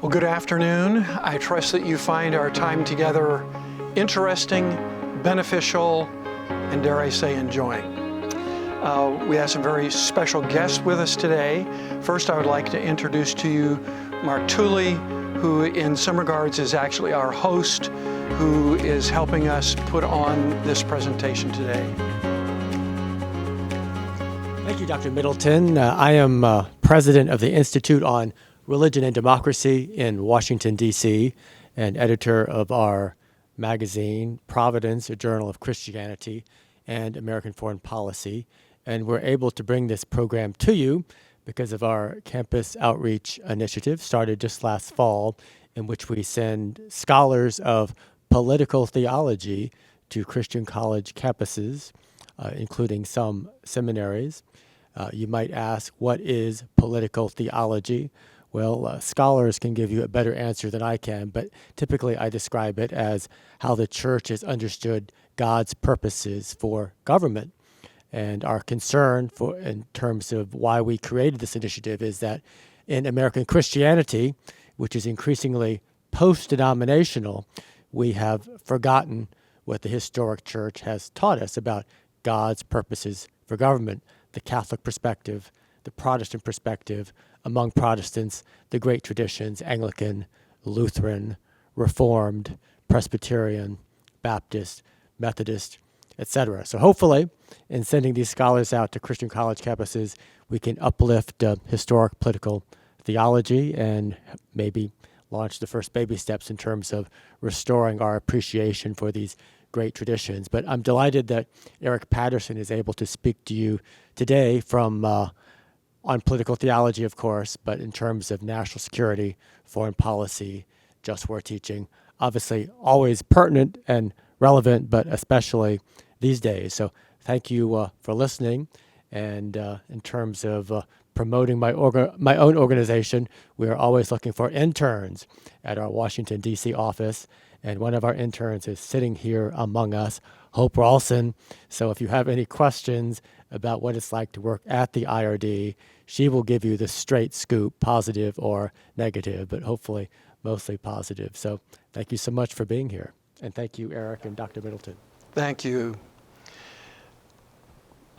Well, good afternoon. I trust that you find our time together interesting, beneficial, and dare I say, enjoying. We have some very special guests with us today. First, I would like to introduce to you Mark Tooley, who in some regards is actually our host, who is helping us put on this presentation today. Thank you, Dr. Middleton. I am president of the Institute on Religion and Democracy in Washington, D.C., and editor of our magazine, Providence, a Journal of Christianity and American Foreign Policy. And we're able to bring this program to you because of our campus outreach initiative started just last fall, in which we send scholars of political theology to Christian college campuses, including some seminaries. You might ask, what is political theology? Well, scholars can give you a better answer than I can, but typically I describe it as how the church has understood God's purposes for government. And our concern in terms of why we created this initiative is that in American Christianity, which is increasingly post-denominational, we have forgotten what the historic church has taught us about God's purposes for government, the Catholic perspective, the Protestant perspective, among Protestants, the great traditions, Anglican, Lutheran, Reformed, Presbyterian, Baptist, Methodist, etc. So hopefully, in sending these scholars out to Christian college campuses, we can uplift historic political theology and maybe launch the first baby steps in terms of restoring our appreciation for these great traditions. But I'm delighted that Eric Patterson is able to speak to you today from on political theology, of course, but in terms of national security, foreign policy, just war teaching, obviously always pertinent and relevant, but especially these days. So thank you for listening. And in terms of promoting my own organization, we are always looking for interns at our Washington, D.C. office. And one of our interns is sitting here among us, Hope Ralston. So if you have any questions about what it's like to work at the IRD, she will give you the straight scoop, positive or negative, but hopefully mostly positive. So thank you so much for being here. And thank you, Eric and Dr. Middleton. Thank you.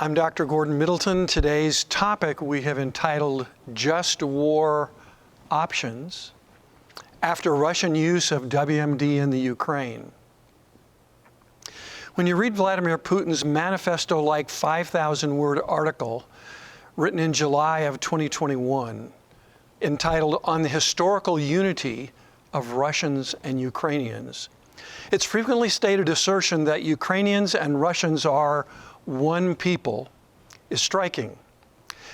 I'm Dr. Gordon Middleton. Today's topic we have entitled Just War Options After Russian Use of WMD in the Ukraine. When you read Vladimir Putin's manifesto-like 5,000-word article written in July of 2021, entitled On the Historical Unity of Russians and Ukrainians, its frequently stated assertion that Ukrainians and Russians are one people is striking,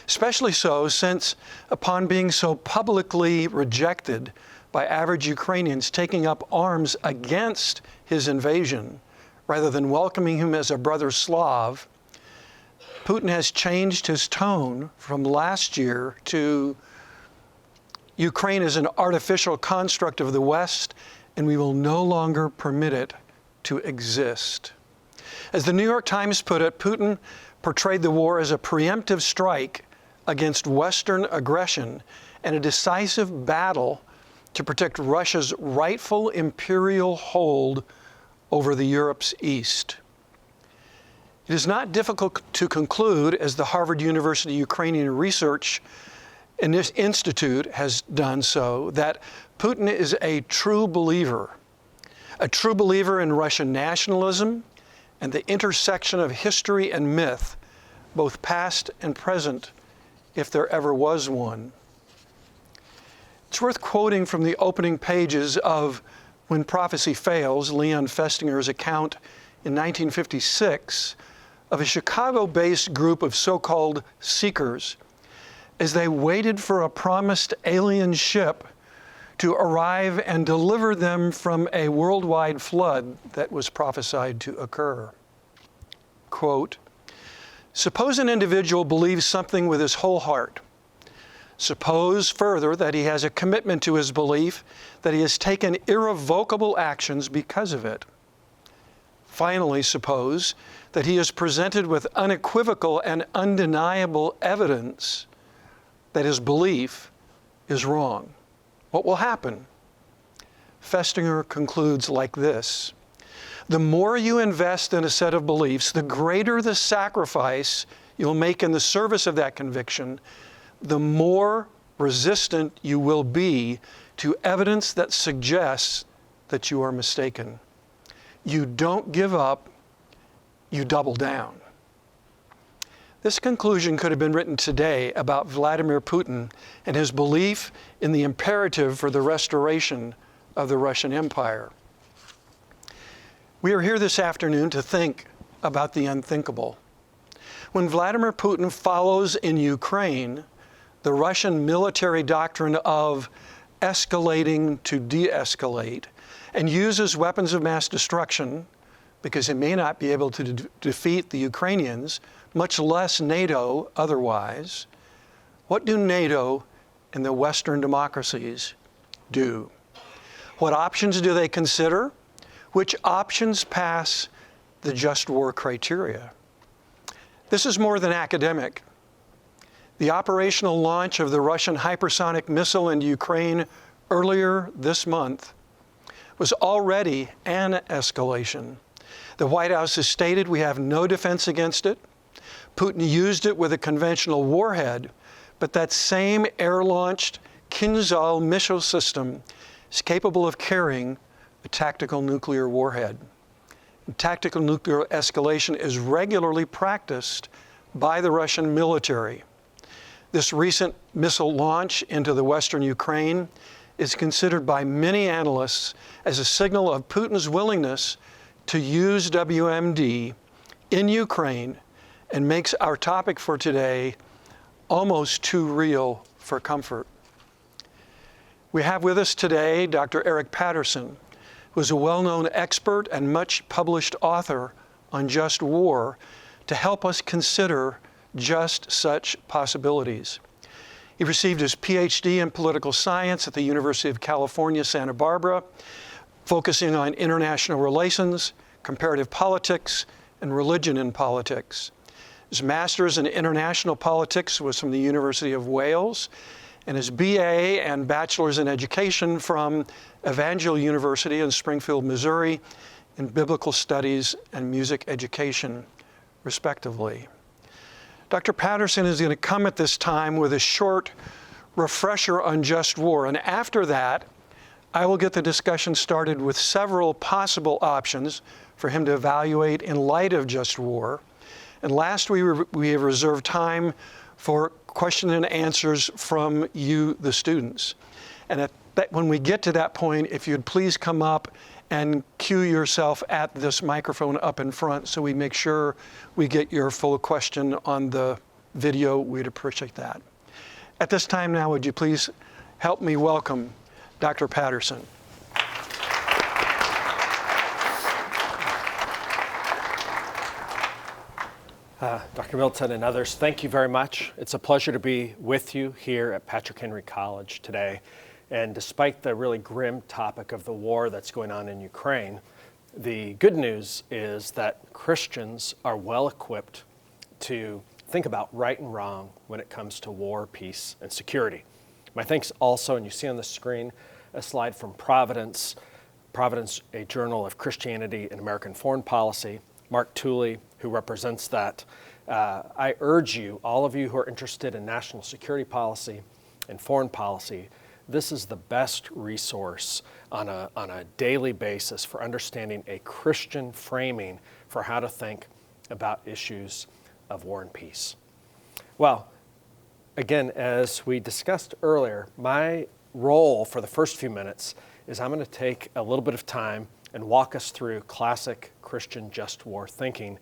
especially so since upon being so publicly rejected by average Ukrainians taking up arms against his invasion rather than welcoming him as a brother Slav, Putin has changed his tone from last year to Ukraine is an artificial construct of the West and we will no longer permit it to exist. As the New York Times put it, Putin portrayed the war as a preemptive strike against Western aggression and a decisive battle to protect Russia's rightful imperial hold over the Europe's east. It is not difficult to conclude, as the Harvard University Ukrainian Research Institute has done so, that Putin is a true believer in Russian nationalism and the intersection of history and myth, both past and present, if there ever was one. It's worth quoting from the opening pages of When Prophecy Fails, Leon Festinger's account in 1956 of a Chicago-based group of so-called seekers as they waited for a promised alien ship to arrive and deliver them from a worldwide flood that was prophesied to occur. Quote, "Suppose an individual believes something with his whole heart. Suppose further that he has a commitment to his belief, that he has taken irrevocable actions because of it. Finally, suppose that he is presented with unequivocal and undeniable evidence that his belief is wrong." What will happen? Festinger concludes like this: the more you invest in a set of beliefs, the greater the sacrifice you'll make in the service of that conviction, the more resistant you will be to evidence that suggests that you are mistaken. You don't give up, you double down. This conclusion could have been written today about Vladimir Putin and his belief in the imperative for the restoration of the Russian Empire. We are here this afternoon to think about the unthinkable. When Vladimir Putin follows in Ukraine the Russian military doctrine of escalating to de-escalate and uses weapons of mass destruction, because he may not be able to defeat the Ukrainians, much less NATO otherwise, what do NATO and the Western democracies do? What options do they consider? Which options pass the just war criteria? This is more than academic. The operational launch of the Russian hypersonic missile into Ukraine earlier this month was already an escalation. The White House has stated we have no defense against it. Putin used it with a conventional warhead, but that same air-launched Kinzhal missile system is capable of carrying a tactical nuclear warhead. And tactical nuclear escalation is regularly practiced by the Russian military. This recent missile launch into the western Ukraine is considered by many analysts as a signal of Putin's willingness to use WMD in Ukraine, and makes our topic for today almost too real for comfort. We have with us today Dr. Eric Patterson, who is a well-known expert and much published author on just war, to help us consider just such possibilities. He received his PhD in political science at the University of California, Santa Barbara, focusing on international relations, comparative politics, and religion in politics. His master's in international politics was from the University of Wales, and his BA and bachelor's in education from Evangel University in Springfield, Missouri, in biblical studies and music education, respectively. Dr. Patterson is going to come at this time with a short refresher on just war, and after that, I will get the discussion started with several possible options for him to evaluate in light of just war. And last, we have reserved time for question and answers from you, the students. And when we get to that point, if you'd please come up and cue yourself at this microphone up in front so we make sure we get your full question on the video, we'd appreciate that. At this time now, would you please help me welcome Dr. Patterson. Dr. Middleton and others, thank you very much. It's a pleasure to be with you here at Patrick Henry College today. And despite the really grim topic of the war that's going on in Ukraine, the good news is that Christians are well equipped to think about right and wrong when it comes to war, peace, and security. My thanks also, and you see on the screen a slide from Providence, a journal of Christianity and American foreign policy, Mark Tooley, who represents that. I urge you, all of you who are interested in national security policy and foreign policy, this is the best resource on a daily basis for understanding a Christian framing for how to think about issues of war and peace. Well, again, as we discussed earlier, my role for the first few minutes is I'm going to take a little bit of time and walk us through classic Christian just war thinking.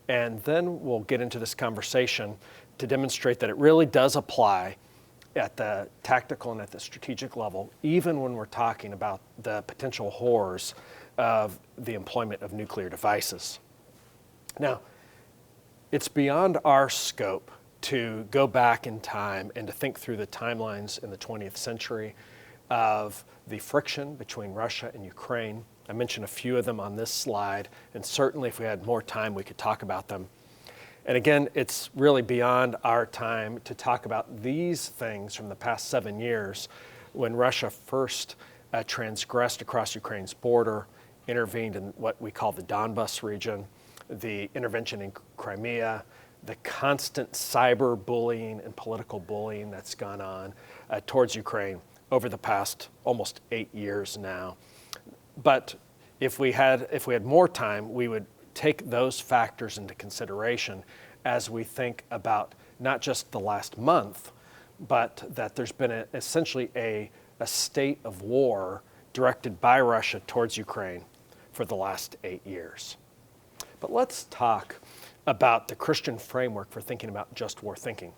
And then we'll get into this conversation to demonstrate that it really does apply at the tactical and at the strategic level, even when we're talking about the potential horrors of the employment of nuclear devices. Now, it's beyond our scope to go back in time and to think through the timelines in the 20th century of the friction between Russia and Ukraine. I mentioned a few of them on this slide, and certainly if we had more time, we could talk about them. And again, it's really beyond our time to talk about these things from the past 7 years when Russia first transgressed across Ukraine's border, intervened in what we call the Donbas region, the intervention in Crimea, the constant cyber bullying and political bullying that's gone on towards Ukraine over the past almost 8 years now. But if we had more time, we would take those factors into consideration as we think about not just the last month, but that there's been essentially a state of war directed by Russia towards Ukraine for the last 8 years. But let's talk about the Christian framework for thinking about just war thinking.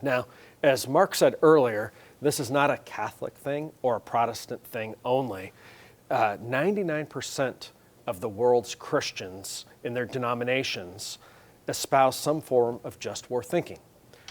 Now, as Mark said earlier, this is not a Catholic thing or a Protestant thing only. 99% of the world's Christians in their denominations espouse some form of just war thinking.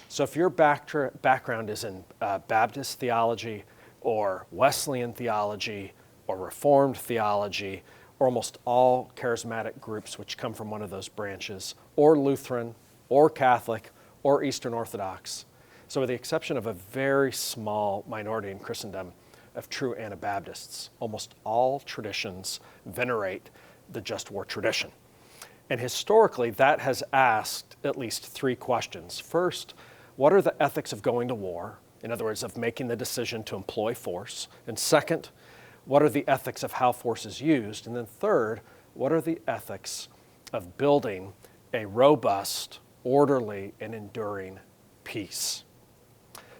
So if your background is in Baptist theology or Wesleyan theology or Reformed theology, or almost all charismatic groups which come from one of those branches, or Lutheran, or Catholic, or Eastern Orthodox. So with the exception of a very small minority in Christendom of true Anabaptists, almost all traditions venerate the just war tradition. And historically, that has asked at least 3 questions. First, what are the ethics of going to war? In other words, of making the decision to employ force. And second, what are the ethics of how force is used? And then third, what are the ethics of building a robust, orderly, and enduring peace?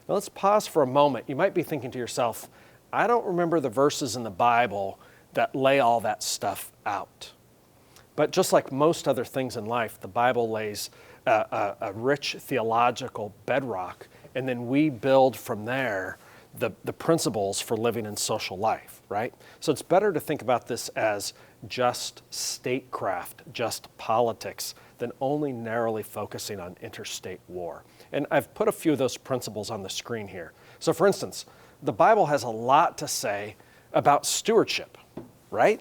Now let's pause for a moment. You might be thinking to yourself, I don't remember the verses in the Bible that lay all that stuff out. But just like most other things in life, the Bible lays a rich theological bedrock, and then we build from there the principles for living in social life, right? So it's better to think about this as just statecraft, just politics, than only narrowly focusing on interstate war. And I've put a few of those principles on the screen here. So for instance, the Bible has a lot to say about stewardship, right?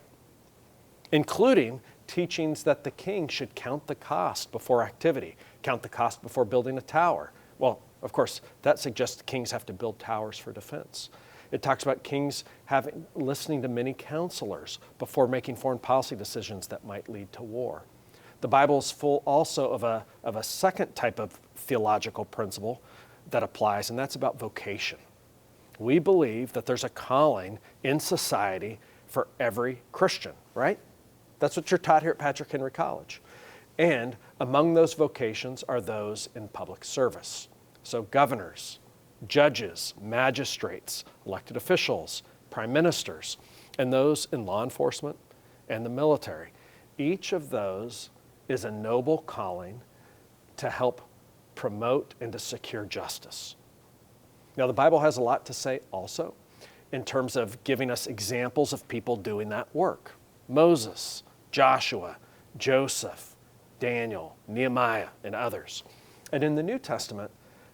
Including teachings that the king should count the cost before activity, count the cost before building a tower. Well, of course, that suggests kings have to build towers for defense. It talks about kings listening to many counselors before making foreign policy decisions that might lead to war. The Bible is full also of a second type of theological principle that applies, and that's about vocation. We believe that there's a calling in society for every Christian, right? That's what you're taught here at Patrick Henry College. And among those vocations are those in public service. So governors, judges, magistrates, elected officials, prime ministers, and those in law enforcement and the military. Each of those is a noble calling to help promote and to secure justice. Now, the Bible has a lot to say also in terms of giving us examples of people doing that work. Moses, Joshua, Joseph, Daniel, Nehemiah, and others. And in the New Testament,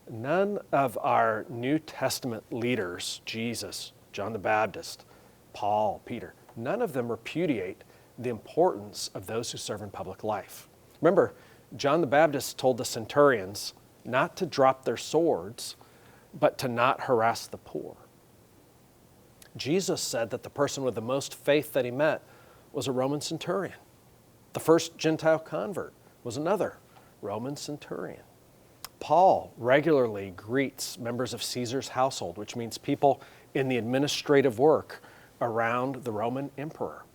none of our New Testament leaders, Jesus, John the Baptist, Paul, Peter, none of them repudiate the importance of those who serve in public life. Remember, John the Baptist told the centurions not to drop their swords, but to not harass the poor. Jesus said that the person with the most faith that he met was a Roman centurion. The first Gentile convert was another Roman centurion. Paul regularly greets members of Caesar's household, which means people in the administrative work around the Roman emperor.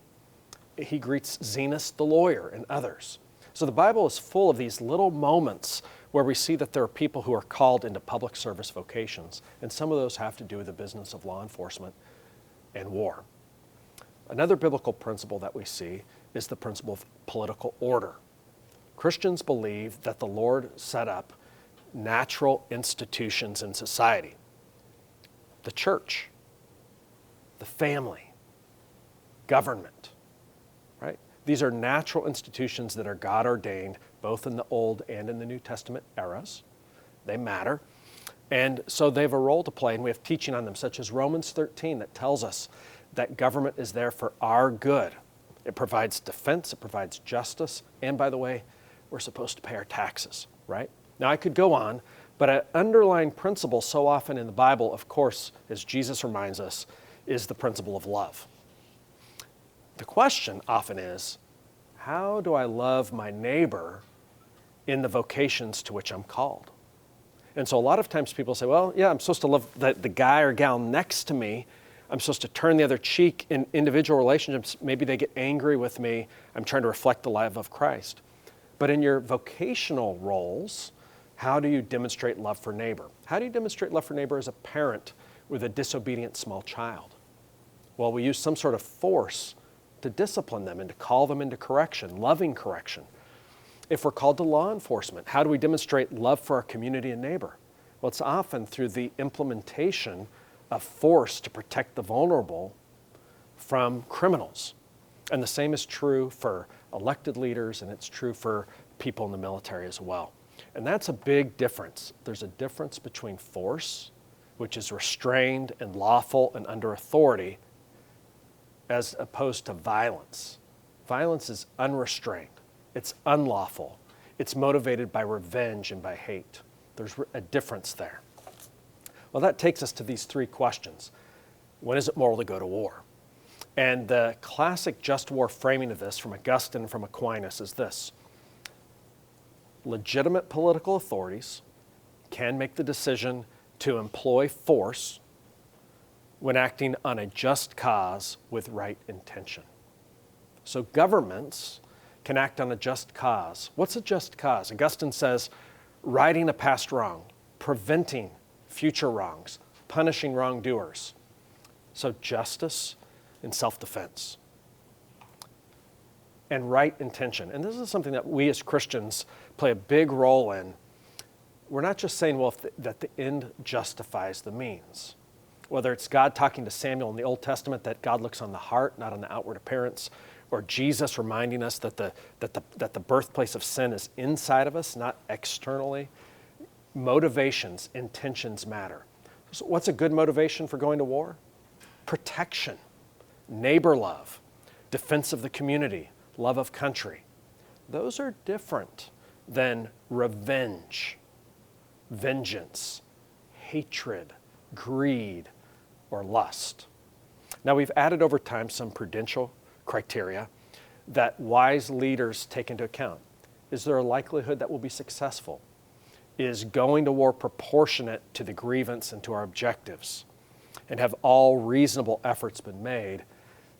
He greets Zenas the lawyer and others. So the Bible is full of these little moments where we see that there are people who are called into public service vocations, and some of those have to do with the business of law enforcement and war. Another biblical principle that we see is the principle of political order. Christians believe that the Lord set up natural institutions in society. The church, the family, government, right? These are natural institutions that are God ordained, both in the Old and in the New Testament eras. They matter. And so they have a role to play, and we have teaching on them, such as Romans 13 that tells us that government is there for our good. It provides defense, it provides justice, and by the way, we're supposed to pay our taxes, right? Now I could go on, But an underlying principle so often in the Bible, of course, as Jesus reminds us, is the principle of love. The question often is, how do I love my neighbor in the vocations to which I'm called? And so a lot of times people say, well, yeah, I'm supposed to love the guy or gal next to me. I'm supposed to turn the other cheek in individual relationships. Maybe they get angry with me. I'm trying to reflect the love of Christ. But in your vocational roles, how do you demonstrate love for neighbor? How do you demonstrate love for neighbor as a parent with a disobedient small child? Well, we use some sort of force to discipline them and to call them into correction, loving correction. If we're called to law enforcement, how do we demonstrate love for our community and neighbor? Well, it's often through the implementation of force to protect the vulnerable from criminals. And the same is true for elected leaders, and it's true for people in the military as well. And that's a big difference. There's a difference between force, which is restrained and lawful and under authority, as opposed to violence. Violence is unrestrained. It's unlawful. It's motivated by revenge and by hate. There's a difference there. Well, that takes us to these three questions. When is it moral to go to war? And the classic just war framing of this from Augustine and from Aquinas is this. Legitimate political authorities can make the decision to employ force when acting on a just cause with right intention. So governments can act on a just cause. What's a just cause? Augustine says, righting a past wrong, preventing future wrongs, punishing wrongdoers. So justice and self-defense. And right intention. And this is something that we as Christians play a big role in. We're not just saying, well, that the end justifies the means. Whether it's God talking to Samuel in the Old Testament that God looks on the heart, not on the outward appearance, or Jesus reminding us that the birthplace of sin is inside of us, not externally. Motivations, intentions matter. So what's a good motivation for going to war? Protection, neighbor love, defense of the community, love of country. Those are different than revenge, vengeance, hatred, greed, or lust. Now, we've added over time some prudential criteria that wise leaders take into account. Is there a likelihood that we'll be successful? Is going to war proportionate to the grievance and to our objectives? And have all reasonable efforts been made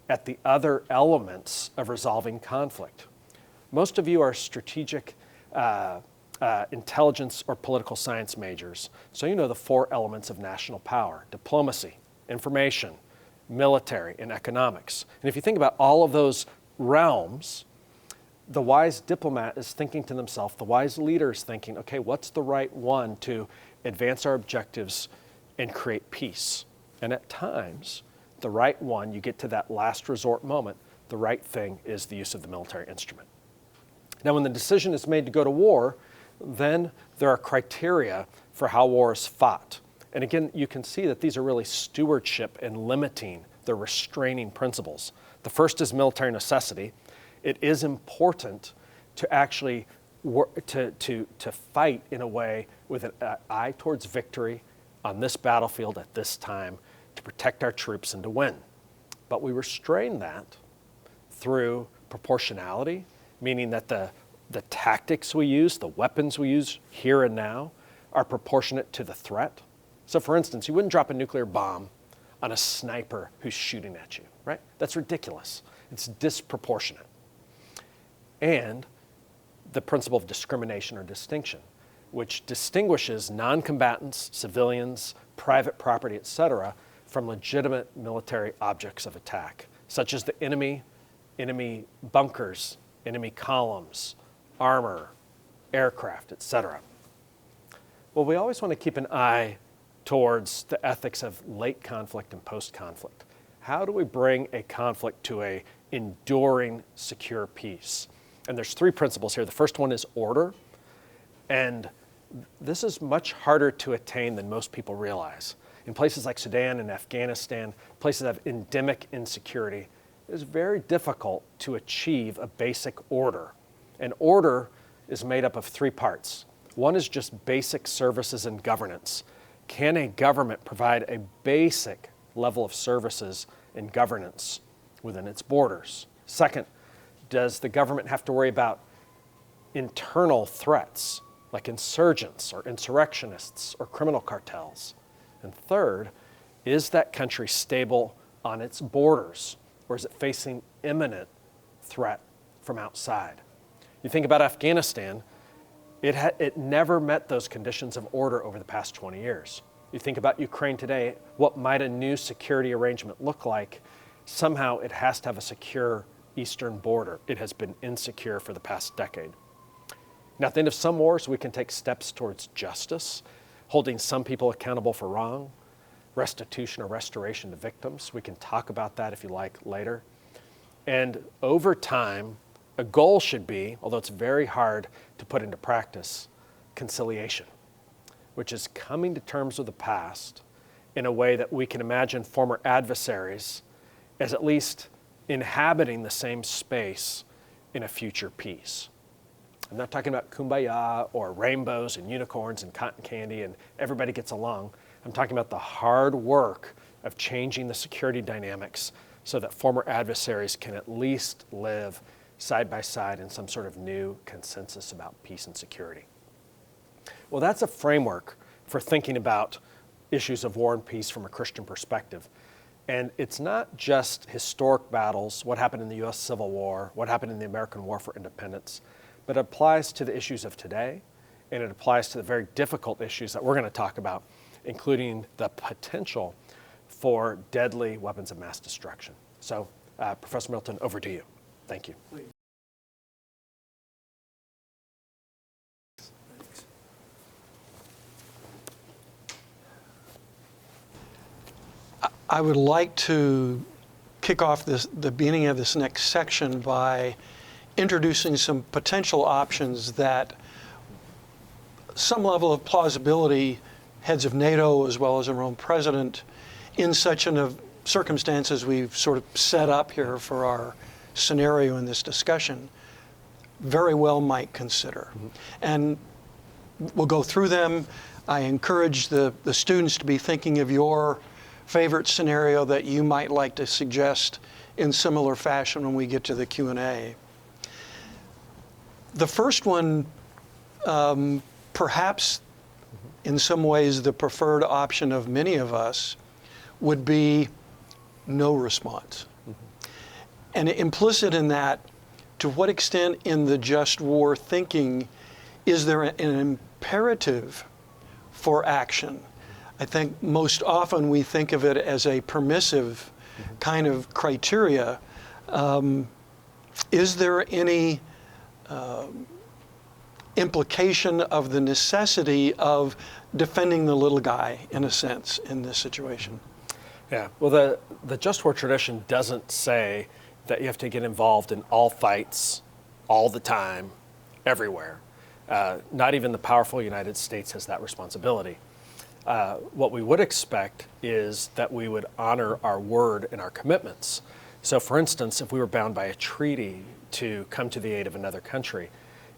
at the other elements of resolving conflict? Most of you are strategic intelligence or political science majors, so you know the four elements of national power: diplomacy, information, military, and economics. And if you think about all of those realms, the wise diplomat is thinking to themselves, the wise leader is thinking, okay, what's the right one to advance our objectives and create peace? And at times, the right one, you get to that last resort moment, the right thing is the use of the military instrument. Now, when the decision is made to go to war, then there are criteria for how war is fought. And again, you can see that these are really stewardship and limiting, the restraining principles. The first is military necessity. It is important to actually to fight in a way with an eye towards victory on this battlefield at this time, to protect our troops and to win. But we restrain that through proportionality, meaning that the tactics we use, the weapons we use here and now, are proportionate to the threat. So for instance, you wouldn't drop a nuclear bomb on a sniper who's shooting at you, right? That's ridiculous. It's disproportionate. And the principle of discrimination or distinction, which distinguishes non-combatants, civilians, private property, etc., from legitimate military objects of attack, such as the enemy bunkers, enemy columns, armor, aircraft, etc. Well, we always want to keep an eye towards the ethics of late conflict and post-conflict. How do we bring a conflict to an enduring, secure peace? And there's three principles here. The first one is order, and this is much harder to attain than most people realize. In places like Sudan and Afghanistan, places that have endemic insecurity, it is very difficult to achieve a basic order. And order is made up of three parts: One is just basic services and governance. Can a government provide a basic level of services and governance within its borders? Second, does the government have to worry about internal threats like insurgents or insurrectionists or criminal cartels? And third, is that country stable on its borders, or is it facing imminent threat from outside? You think about Afghanistan, it never met those conditions of order over the past 20 years. You think about Ukraine today, what might a new security arrangement look like? Somehow it has to have a secure eastern border. It has been insecure for the past decade. Now, at the end of some wars, we can take steps towards justice, holding some people accountable for wrong, restitution or restoration to victims. We can talk about that if you like later. And over time, a goal should be, although it's very hard to put into practice, conciliation, which is coming to terms with the past in a way that we can imagine former adversaries as at least inhabiting the same space in a future peace. I'm not talking about kumbaya or rainbows and unicorns and cotton candy and everybody gets along. I'm talking about the hard work of changing the security dynamics so that former adversaries can at least live side by side in some sort of new consensus about peace and security. Well, that's a framework for thinking about issues of war and peace from a Christian perspective. And it's not just historic battles, what happened in the US Civil War, what happened in the American War for Independence, but it applies to the issues of today, and it applies to the very difficult issues that we're going to talk about, including the potential for deadly weapons of mass destruction. So, Professor Middleton, over to you. Thank you. I would like to kick off the beginning of this next section by introducing some potential options that some level of plausibility, heads of NATO as well as our own president, in such a circumstances we've sort of set up here for our scenario in this discussion, very well might consider. Mm-hmm. And we'll go through them. I encourage the students to be thinking of your favorite scenario that you might like to suggest in similar fashion when we get to the Q&A. The first one, perhaps in some ways the preferred option of many of us, would be no response. Mm-hmm. And implicit in that, to what extent in the just war thinking is there an imperative for action? I think most often we think of it as a permissive kind of criteria. Is there any implication of the necessity of defending the little guy, in a sense, in this situation? Yeah, well, the just war tradition doesn't say that you have to get involved in all fights, all the time, everywhere. Not even the powerful United States has that responsibility. What we would expect is that we would honor our word and our commitments. So for instance, if we were bound by a treaty to come to the aid of another country,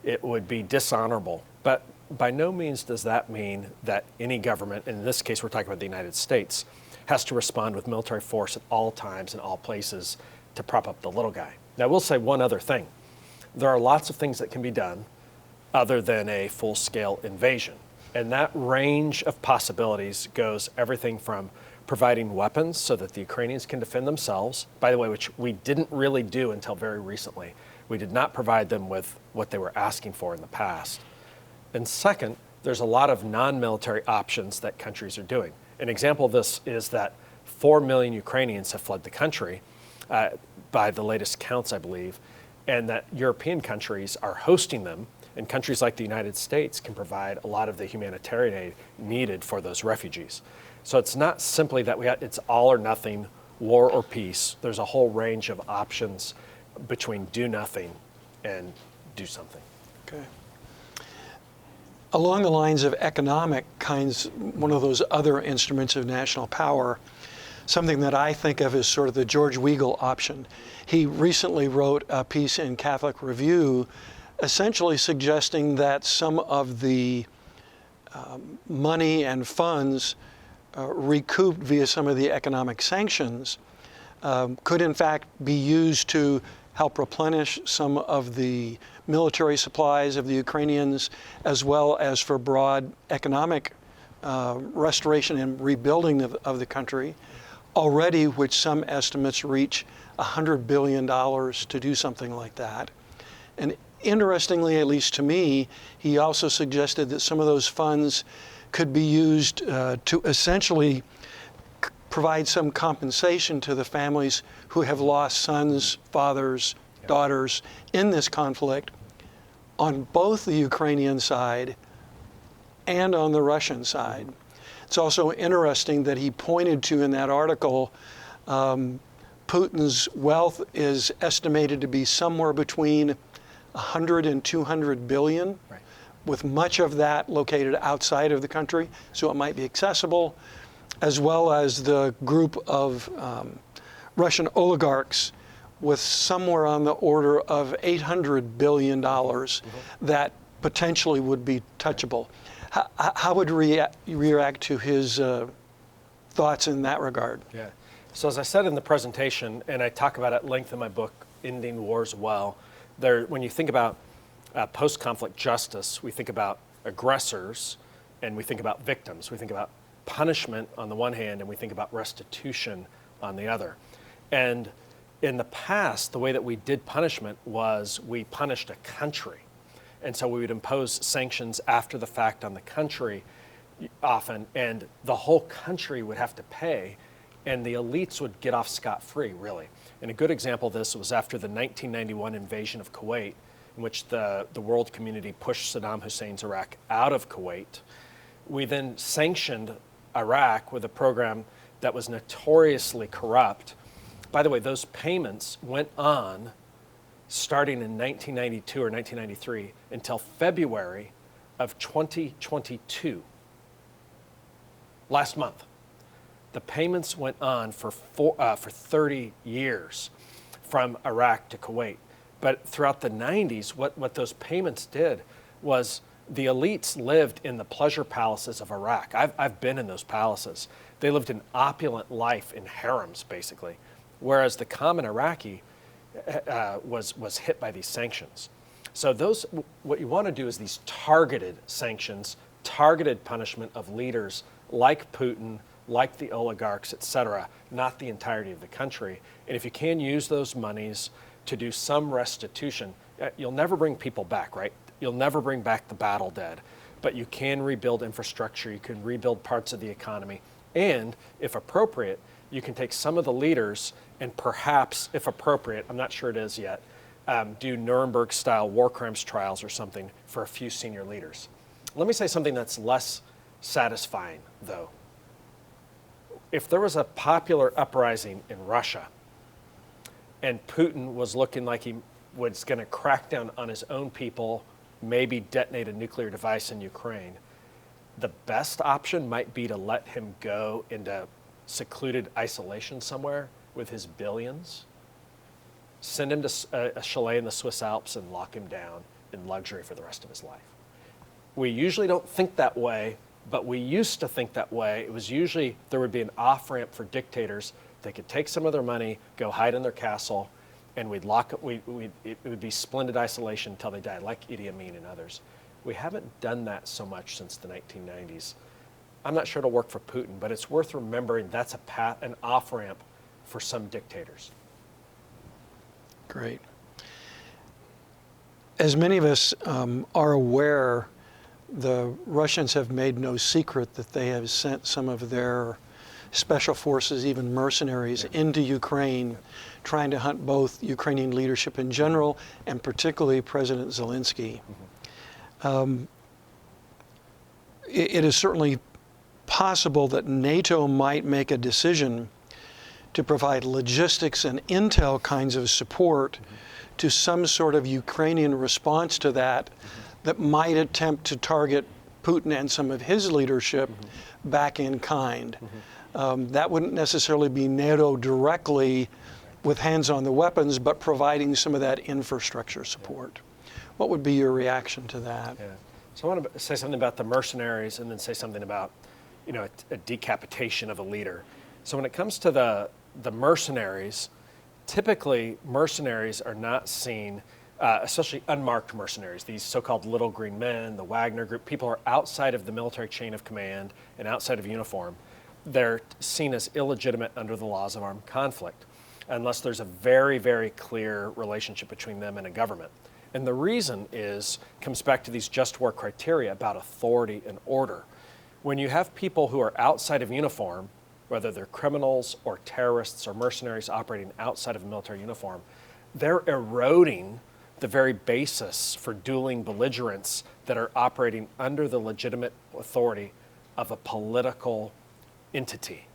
it would be dishonorable. But by no means does that mean that any government, and in this case we're talking about the United States, has to respond with military force at all times and all places to prop up the little guy. Now I will say one other thing. There are lots of things that can be done other than a full-scale invasion. And that range of possibilities goes everything from providing weapons so that the Ukrainians can defend themselves, by the way, which we didn't really do until very recently. We did not provide them with what they were asking for in the past. And second, there's a lot of non-military options that countries are doing. An example of this is that 4 million Ukrainians have fled the country, by the latest counts, I believe, and that European countries are hosting them. And countries like the United States can provide a lot of the humanitarian aid needed for those refugees. So it's not simply that it's all or nothing, war or peace. There's a whole range of options between do nothing and do something. Okay. Along the lines of economic kinds, one of those other instruments of national power, something that I think of as sort of the George Weigel option. He recently wrote a piece in Catholic Review essentially suggesting that some of the money and funds recouped via some of the economic sanctions could in fact be used to help replenish some of the military supplies of the Ukrainians, as well as for broad economic restoration and rebuilding of the country, already which some estimates reach $100 billion to do something like that. And interestingly, at least to me, he also suggested that some of those funds could be used to essentially provide some compensation to the families who have lost sons, fathers, daughters in this conflict on both the Ukrainian side and on the Russian side. It's also interesting that he pointed to in that article Putin's wealth is estimated to be somewhere between 100 and 200 billion, Right. with much of that located outside of the country, so it might be accessible, as well as the group of Russian oligarchs with somewhere on the order of $800 billion that potentially would be touchable. How would you react to his thoughts in that regard? Yeah. So as I said in the presentation, and I talk about at length in my book, Ending Wars Well, when you think about post-conflict justice, we think about aggressors and we think about victims. We think about punishment on the one hand and we think about restitution on the other. And in the past, the way that we did punishment was we punished a country. And so we would impose sanctions after the fact on the country often, and the whole country would have to pay, and the elites would get off scot-free, really. And a good example of this was after the 1991 invasion of Kuwait, in which the world community pushed Saddam Hussein's Iraq out of Kuwait. We then sanctioned Iraq with a program that was notoriously corrupt. By the way, those payments went on starting in 1992 or 1993 until February of 2022, last month. The payments went on for 30 years from Iraq to Kuwait. But throughout the 90s, what those payments did was the elites lived in the pleasure palaces of Iraq. I've been in those palaces. They lived an opulent life in harems, basically, whereas the common Iraqi was hit by these sanctions. So what you want to do is these targeted sanctions, targeted punishment of leaders like Putin, like the oligarchs, et cetera, not the entirety of the country. And if you can use those monies to do some restitution, you'll never bring people back, right? You'll never bring back the battle dead, but you can rebuild infrastructure, you can rebuild parts of the economy, and if appropriate, you can take some of the leaders and perhaps, if appropriate, I'm not sure it is yet, do Nuremberg-style war crimes trials or something for a few senior leaders. Let me say something that's less satisfying, though. If there was a popular uprising in Russia and Putin was looking like he was going to crack down on his own people, maybe detonate a nuclear device in Ukraine, the best option might be to let him go into secluded isolation somewhere with his billions, send him to a chalet in the Swiss Alps and lock him down in luxury for the rest of his life. We usually don't think that way, but we used to think that way. It was usually there would be an off-ramp for dictators. They could take some of their money, go hide in their castle, and we'd lock it. It would be splendid isolation until they died, like Idi Amin and others. We haven't done that so much since the 1990s. I'm not sure it'll work for Putin, but it's worth remembering that's an off-ramp for some dictators. Great. As many of us are aware, the Russians have made no secret that they have sent some of their special forces, even mercenaries, into Ukraine, trying to hunt both Ukrainian leadership in general and particularly President Zelensky. It is certainly possible that NATO might make a decision to provide logistics and intel kinds of support to some sort of Ukrainian response to that that might attempt to target Putin and some of his leadership back in kind. That wouldn't necessarily be NATO directly with hands on the weapons, but providing some of that infrastructure support. What would be your reaction to that? Yeah. So I want to say something about the mercenaries and then say something about, a decapitation of a leader. So when it comes to the mercenaries, typically mercenaries are not seen, especially unmarked mercenaries, these so-called little green men, the Wagner group, people who are outside of the military chain of command and outside of uniform. They're seen as illegitimate under the laws of armed conflict, unless there's a very, very clear relationship between them and a government. And the reason comes back to these just war criteria about authority and order. When you have people who are outside of uniform, whether they're criminals or terrorists or mercenaries operating outside of a military uniform, they're eroding the very basis for dueling belligerents that are operating under the legitimate authority of a political entity.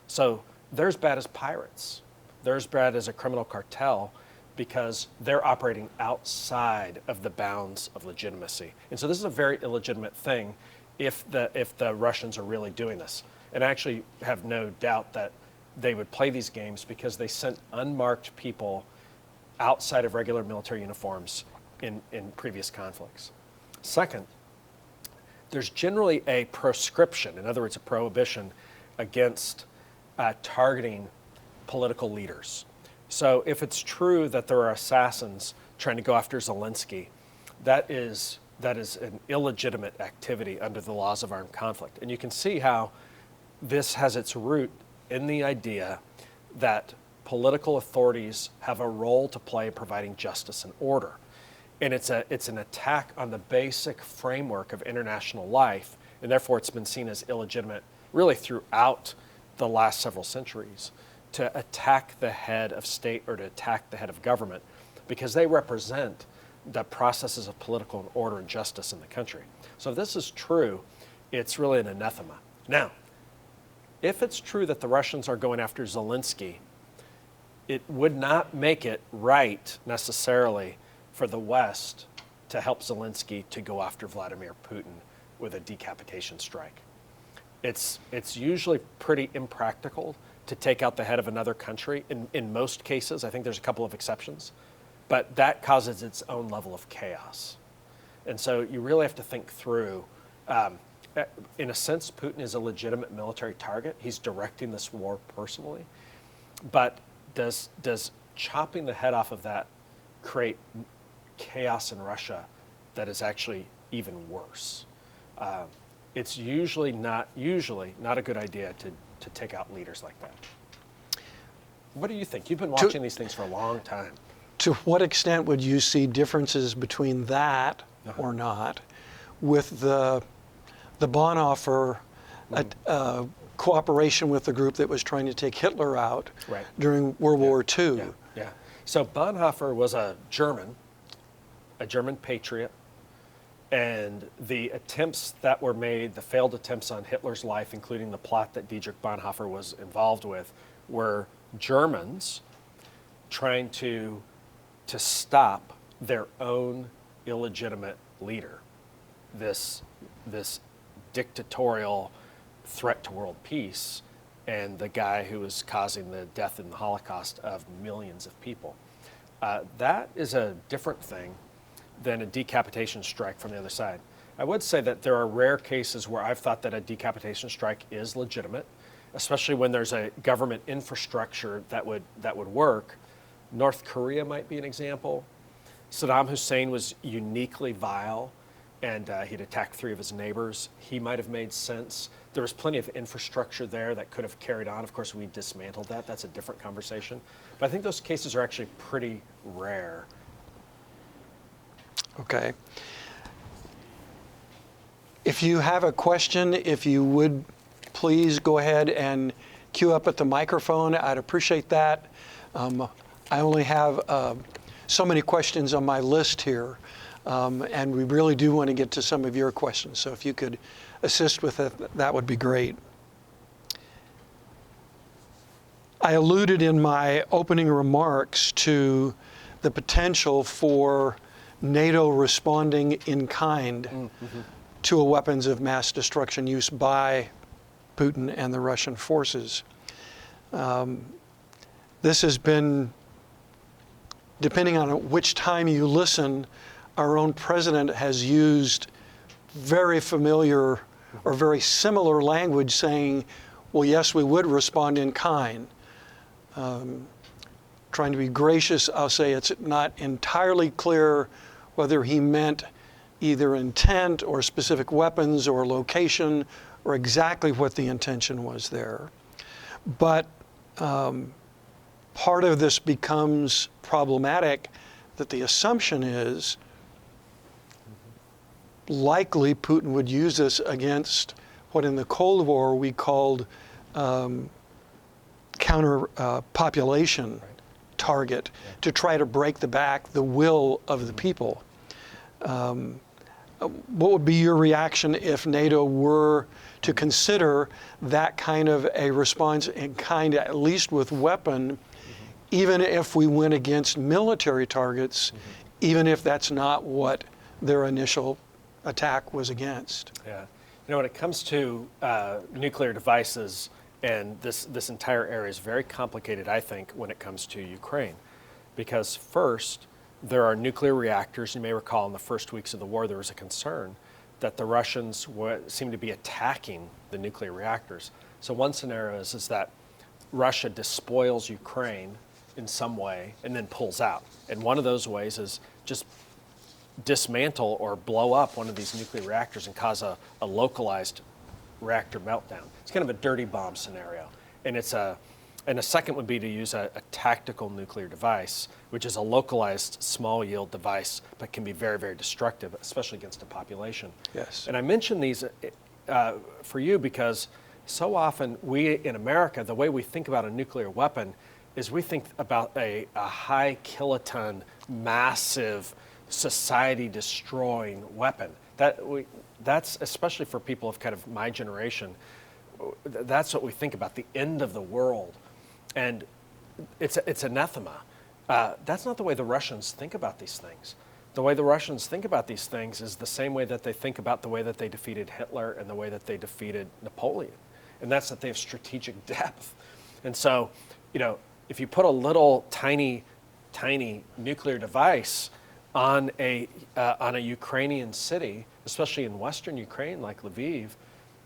So they're as bad as pirates. They're as bad as a criminal cartel because they're operating outside of the bounds of legitimacy. And so this is a very illegitimate thing if the Russians are really doing this. And I actually have no doubt that they would play these games because they sent unmarked people outside of regular military uniforms in previous conflicts. Second, there's generally a proscription, in other words, a prohibition against targeting political leaders. So if it's true that there are assassins trying to go after Zelensky, that is an illegitimate activity under the laws of armed conflict. And you can see how this has its root in the idea that political authorities have a role to play in providing justice and order. And it's an attack on the basic framework of international life, and therefore it's been seen as illegitimate really throughout the last several centuries to attack the head of state or to attack the head of government because they represent the processes of political order and justice in the country. So if this is true, it's really an anathema. Now, if it's true that the Russians are going after Zelensky, it would not make it right necessarily for the West to help Zelensky to go after Vladimir Putin with a decapitation strike. It's usually pretty impractical to take out the head of another country in most cases. I think there's a couple of exceptions, but that causes its own level of chaos. And so you really have to think through, in a sense, Putin is a legitimate military target. He's directing this war personally, but does chopping the head off of that create chaos in Russia that is actually even worse? It's usually not a good idea to take out leaders like that. What do you think? You've been watching these things for a long time. To what extent would you see differences between that or not with the Bonhoeffer cooperation with the group that was trying to take Hitler out during World War II? Yeah. So Bonhoeffer was a German patriot, and the attempts that were made, the failed attempts on Hitler's life, including the plot that Dietrich Bonhoeffer was involved with, were Germans trying to stop their own illegitimate leader, this dictatorial threat to world peace, and the guy who was causing the death and the Holocaust of millions of people. That is a different thing than a decapitation strike from the other side. I would say that there are rare cases where I've thought that a decapitation strike is legitimate, especially when there's a government infrastructure that would work. North Korea might be an example. Saddam Hussein was uniquely vile, and he'd attacked 3 of his neighbors. He might have made sense. There was plenty of infrastructure there that could have carried on. Of course, we dismantled that. That's a different conversation. But I think those cases are actually pretty rare. Okay. If you have a question, if you would please go ahead and queue up at the microphone. I'd appreciate that. I only have so many questions on my list here, and we really do want to get to some of your questions. So if you could assist with it, that would be great. I alluded in my opening remarks to the potential for NATO responding in kind to a weapons of mass destruction use by Putin and the Russian forces. This has been, depending on which time you listen, our own president has used very familiar or very similar language saying, well, yes, we would respond in kind. Trying to be gracious, I'll say it's not entirely clear whether he meant either intent or specific weapons or location or exactly what the intention was there. But part of this becomes problematic that the assumption is likely Putin would use this against what in the Cold War we called counter-population target, to try to break the will of the people. What would be your reaction if NATO were to consider that kind of a response in kind, at least with weapon, even if we went against military targets, even if that's not what their initial attack was against? Yeah. When it comes to nuclear devices, and this entire area is very complicated, I think, when it comes to Ukraine. Because first, there are nuclear reactors. You may recall in the first weeks of the war, there was a concern that the Russians seemed to be attacking the nuclear reactors. So one scenario is that Russia despoils Ukraine in some way and then pulls out. And one of those ways is just dismantle or blow up one of these nuclear reactors and cause a localized reactor meltdown. It's kind of a dirty bomb scenario. And a second would be to use a tactical nuclear device, which is a localized small yield device, but can be very, very destructive, especially against a population. Yes. And I mention these for you because so often we in America, the way we think about a nuclear weapon is we think about a high kiloton, massive, society-destroying weapon. That's especially for people of kind of my generation, that's what we think about, the end of the world. And it's anathema. That's not the way the Russians think about these things. The way the Russians think about these things is the same way that they think about the way that they defeated Hitler and the way that they defeated Napoleon. And that's that they have strategic depth. And so, if you put a little tiny nuclear device on a Ukrainian city, especially in western Ukraine like Lviv,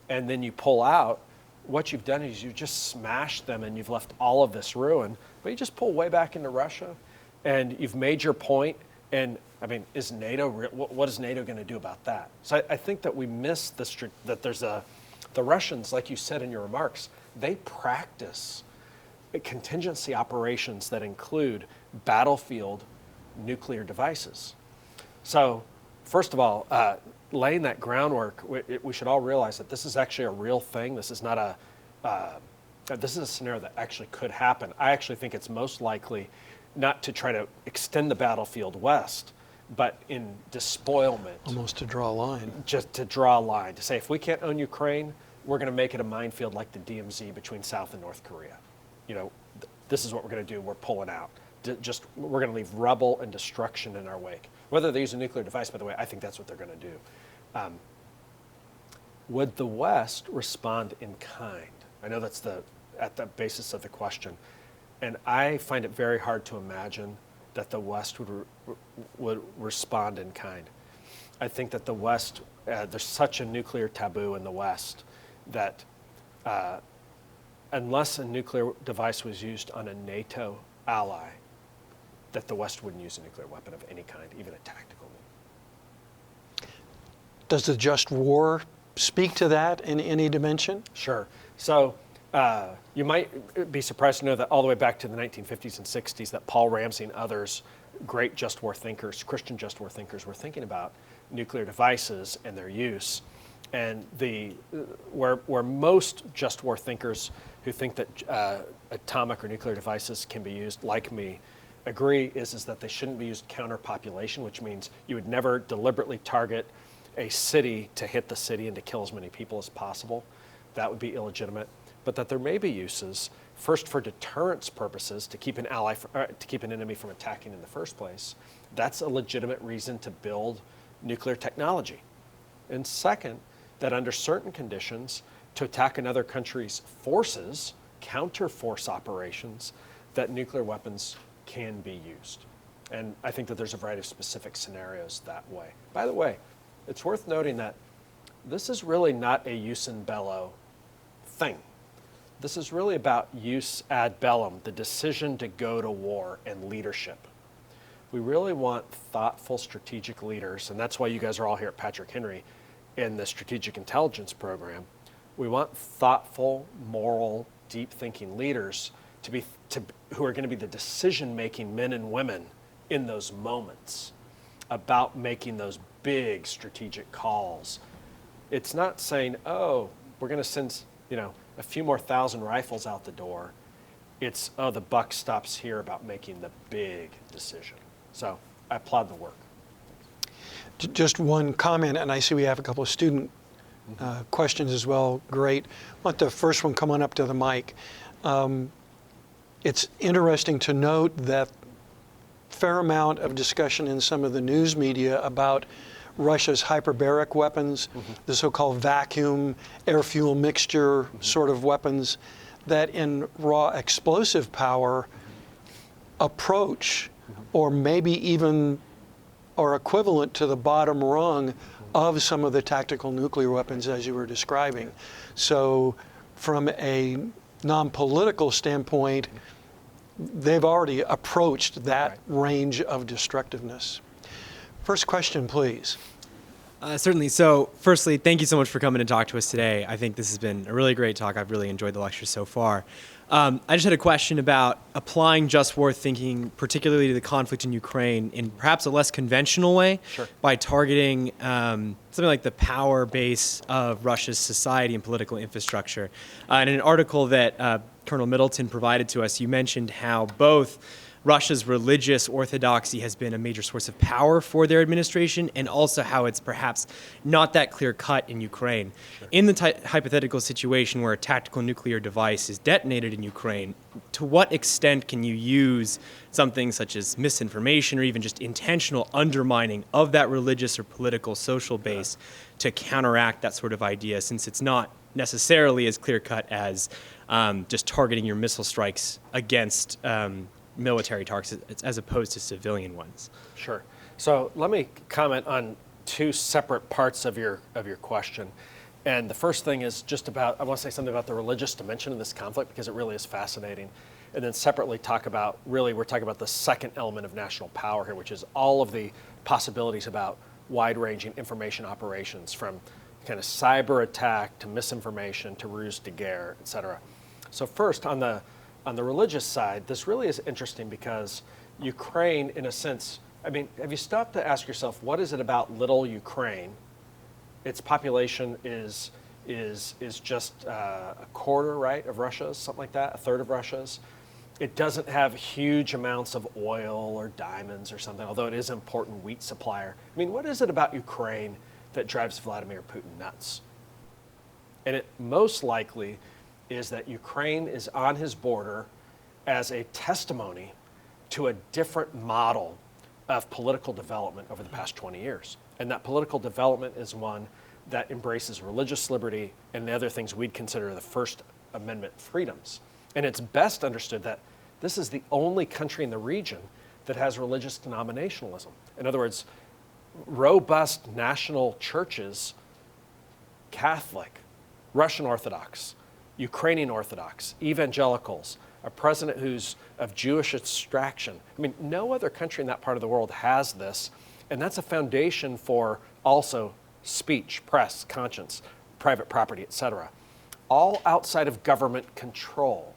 and then you pull out, what you've done is you've just smashed them and you've left all of this ruin. But you just pull way back into Russia and you've made your point. And I mean, is NATO, what is NATO going to do about that? So I think that we miss that there's the Russians, like you said in your remarks, they practice contingency operations that include battlefield nuclear devices. So first of all, laying that groundwork, we should all realize that this is actually a real thing. This is not this is a scenario that actually could happen. I actually think it's most likely not to try to extend the battlefield west, but in despoilment. Almost to draw a line. Just to draw a line, to say if we can't own Ukraine, we're going to make it a minefield like the DMZ between South and North Korea. This is what we're going to do. We're pulling out. We're going to leave rubble and destruction in our wake. Whether they use a nuclear device, by the way, I think that's what they're going to do. Would the West respond in kind? I know that's at the basis of the question. And I find it very hard to imagine that the West would respond in kind. I think that the West, there's such a nuclear taboo in the West that unless a nuclear device was used on a NATO ally, that the West wouldn't use a nuclear weapon of any kind, even a tactical one. Does the just war speak to that in any dimension? Sure. So you might be surprised to know that all the way back to the 1950s and 60s that Paul Ramsey and others, great just war thinkers, Christian just war thinkers, were thinking about nuclear devices and their use. And where most just war thinkers who think that atomic or nuclear devices can be used, like me, agree is that they shouldn't be used counter-population, which means you would never deliberately target a city to hit the city and to kill as many people as possible. That would be illegitimate. But that there may be uses, first for deterrence purposes, to keep an enemy from attacking in the first place. That's a legitimate reason to build nuclear technology. And second, that under certain conditions, to attack another country's forces, counter-force operations, that nuclear weapons can be used. And I think that there's a variety of specific scenarios that way. By the way, it's worth noting that this is really not a jus in bello thing. This is really about jus ad bellum, the decision to go to war, and leadership. We really want thoughtful, strategic leaders, and that's why you guys are all here at Patrick Henry in the Strategic Intelligence Program. We want thoughtful, moral, deep-thinking leaders who are going to be the decision-making men and women in those moments about making those big strategic calls. It's not saying, oh, we're going to send, a few more 1,000 rifles out the door. It's, oh, the buck stops here about making the big decision. So I applaud the work. Just one comment, and I see we have a couple of student questions as well. Great. Let the first one come on up to the mic. It's interesting to note that fair amount of discussion in some of the news media about Russia's hyperbaric weapons, the so-called vacuum air fuel mixture sort of weapons that in raw explosive power approach or maybe even are equivalent to the bottom rung of some of the tactical nuclear weapons as you were describing. So from a non-political standpoint, they've already approached that range of destructiveness. First question, please. Certainly. So firstly, thank you so much for coming to talk to us today. I think this has been a really great talk. I've really enjoyed the lecture so far. I just had a question about applying just war thinking, particularly to the conflict in Ukraine, in perhaps a less conventional way, by targeting something like the power base of Russia's society and political infrastructure. In an article that Colonel Middleton provided to us, you mentioned how both Russia's religious orthodoxy has been a major source of power for their administration, and also how it's perhaps not that clear-cut in Ukraine. In the hypothetical situation where a tactical nuclear device is detonated in Ukraine, to what extent can you use something such as misinformation or even just intentional undermining of that religious or political social base to counteract that sort of idea, since it's not necessarily as clear-cut as just targeting your missile strikes against military targets as opposed to civilian ones? Sure. So let me comment on two separate parts of your question. And the first thing is just about, I want to say something about the religious dimension of this conflict because it really is fascinating. And then separately talk about, we're talking about the second element of national power here, which is all of the possibilities about wide-ranging information operations, from kind of cyber attack to misinformation to ruse de guerre, et cetera. So first, on the religious side, this really is interesting because Ukraine, in a sense, I mean, have you stopped to ask yourself, what is it about little Ukraine? Its population is just a quarter, right, of Russia's, something like that, a third of Russia's. It doesn't have huge amounts of oil or diamonds or something, although it is an important wheat supplier. I mean, what is it about Ukraine that drives Vladimir Putin nuts? And it most likely is that Ukraine is on his border as a testimony to a different model of political development over the past 20 years. And that political development is one that embraces religious liberty and the other things we'd consider the First Amendment freedoms. And it's best understood that this is the only country in the region that has religious denominationalism. In other words, robust national churches, Catholic, Russian Orthodox, Ukrainian Orthodox, evangelicals, a president who's of Jewish extraction. I mean, no other country in that part of the world has this, and that's a foundation for also speech, press, conscience, private property, etc. All outside of government control.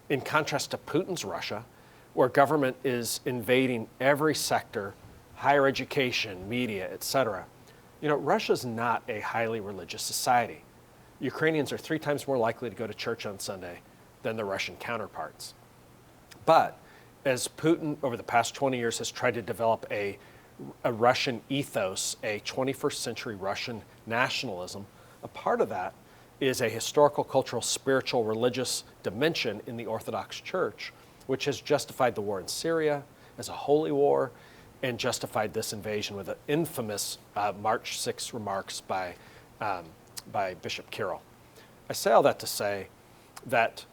In contrast to Putin's Russia, where government is invading every sector, higher education, media, etc. Russia's not a highly religious society. Ukrainians are 3 times more likely to go to church on Sunday than their Russian counterparts. But as Putin over the past 20 years has tried to develop a Russian ethos, a 21st century Russian nationalism, a part of that is a historical, cultural, spiritual, religious dimension in the Orthodox Church, which has justified the war in Syria as a holy war and justified this invasion with the infamous March 6 remarks by Bishop Kirill. I say all that to say that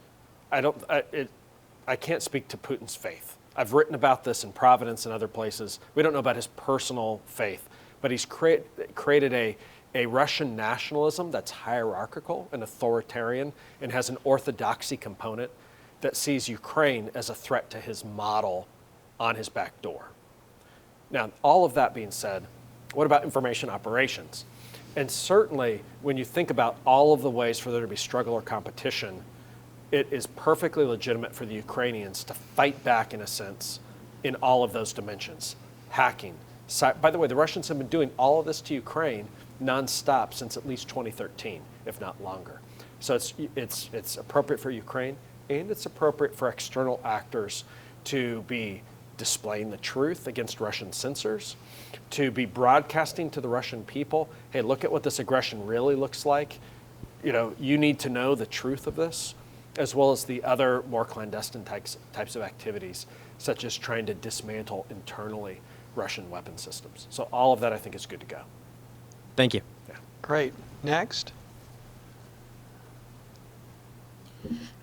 I can't speak to Putin's faith. I've written about this in Providence and other places. We don't know about his personal faith, but he's created a Russian nationalism that's hierarchical and authoritarian and has an orthodoxy component that sees Ukraine as a threat to his model on his back door. Now, all of that being said, what about information operations? And certainly, when you think about all of the ways for there to be struggle or competition, it is perfectly legitimate for the Ukrainians to fight back, in a sense, in all of those dimensions. Hacking. By the way, the Russians have been doing all of this to Ukraine nonstop since at least 2013, if not longer. So it's appropriate for Ukraine, and it's appropriate for external actors to be displaying the truth against Russian censors, to be broadcasting to the Russian people, hey, look at what this aggression really looks like. You need to know the truth of this, as well as the other more clandestine types of activities, such as trying to dismantle internally Russian weapon systems. So all of that, I think, is good to go. Thank you. Yeah. Great. Next.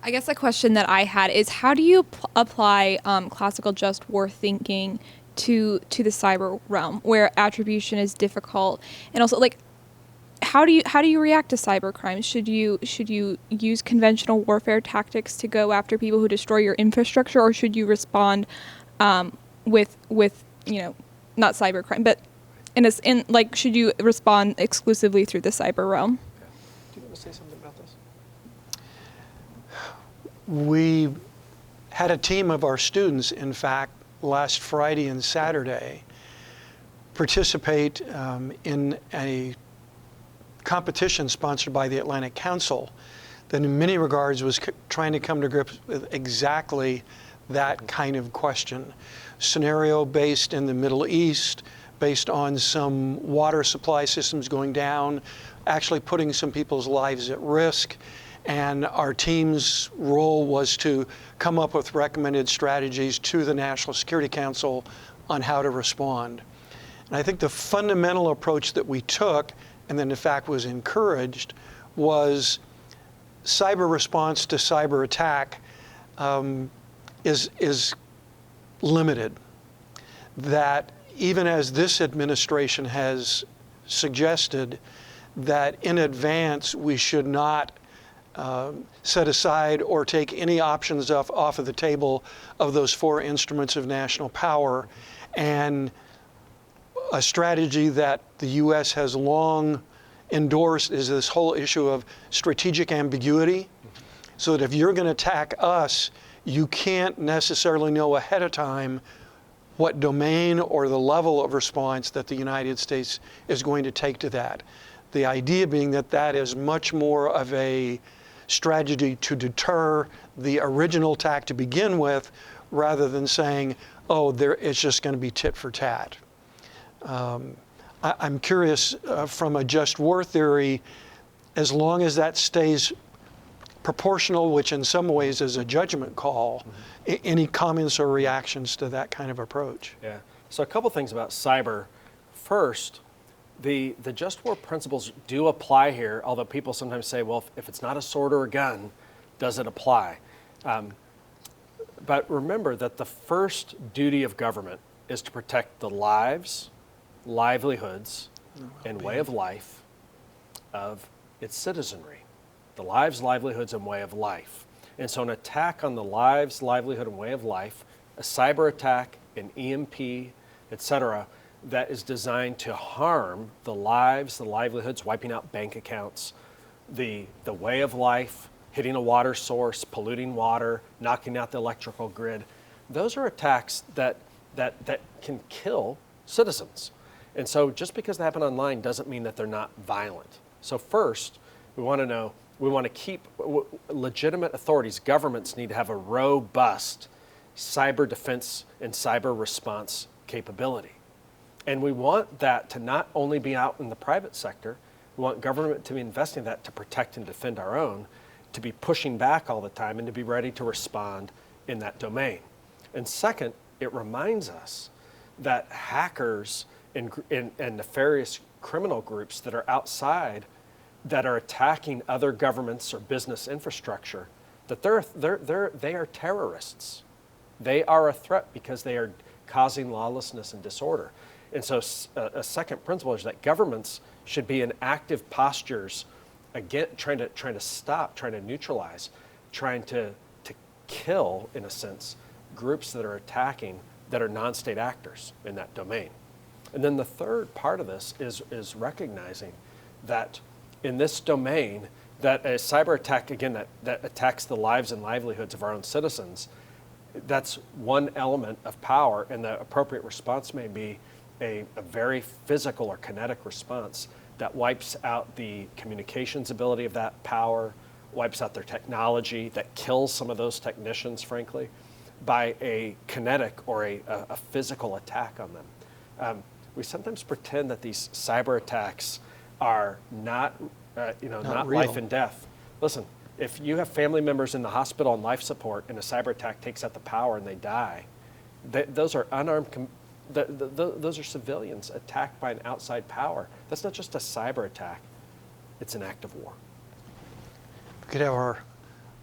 I guess a question that I had is, how do you apply classical just war thinking to the cyber realm, where attribution is difficult, and also how do you react to cyber crimes? Should you use conventional warfare tactics to go after people who destroy your infrastructure, or should you respond with not cybercrime, but should you respond exclusively through the cyber realm? Do you want to say something about this? We had a team of our students, in fact, last Friday and Saturday, participate in a competition sponsored by the Atlantic Council that in many regards was trying to come to grips with exactly that kind of question. Scenario based in the Middle East, based on some water supply systems going down, actually putting some people's lives at risk. And our team's role was to come up with recommended strategies to the National Security Council on how to respond. And I think the fundamental approach that we took, and then in fact was encouraged, was cyber response to cyber attack is limited. That even as this administration has suggested, that in advance we should not set aside or take any options off of the table of those four instruments of national power. And a strategy that the U.S. has long endorsed is this whole issue of strategic ambiguity, so that if you're going to attack us, you can't necessarily know ahead of time what domain or the level of response that the United States is going to take to that. The idea being that that is much more of a strategy to deter the original attack to begin with, rather than saying, oh, it's just going to be tit for tat. I'm curious, from a just war theory, as long as that stays proportional, which in some ways is a judgment call, any comments or reactions to that kind of approach? Yeah. So a couple things about cyber. First, the just war principles do apply here, although people sometimes say, well, if it's not a sword or a gun, does it apply? But remember that the first duty of government is to protect the lives, livelihoods, and way of life of its citizenry. The lives, livelihoods, and way of life. And so an attack on the lives, livelihood, and way of life, a cyber attack, an EMP, etc., that is designed to harm the lives, the livelihoods, wiping out bank accounts, the way of life, hitting a water source, polluting water, knocking out the electrical grid. Those are attacks that can kill citizens. And so just because they happen online doesn't mean that they're not violent. So first, we want to keep legitimate authorities, governments need to have a robust cyber defense and cyber response capability. And we want that to not only be out in the private sector, we want government to be investing in that to protect and defend our own, to be pushing back all the time, and to be ready to respond in that domain. And second, it reminds us that hackers and nefarious criminal groups that are outside, that are attacking other governments or business infrastructure, that they are terrorists. They are a threat because they are causing lawlessness and disorder. And so a second principle is that governments should be in active postures, again, trying to stop, trying to neutralize, trying to kill, in a sense, groups that are attacking that are non-state actors in that domain. And then the third part of this is recognizing that in this domain, that a cyber attack, again, that attacks the lives and livelihoods of our own citizens, that's one element of power, and the appropriate response may be a very physical or kinetic response that wipes out the communications ability of that power, wipes out their technology, that kills some of those technicians, frankly, by a kinetic or a physical attack on them. We sometimes pretend that these cyber attacks are not real. life and death. Listen, if you have family members in the hospital on life support and a cyber attack takes out the power and they die, those are unarmed. Those are civilians attacked by an outside power. That's not just a cyber attack; it's an act of war. We could have our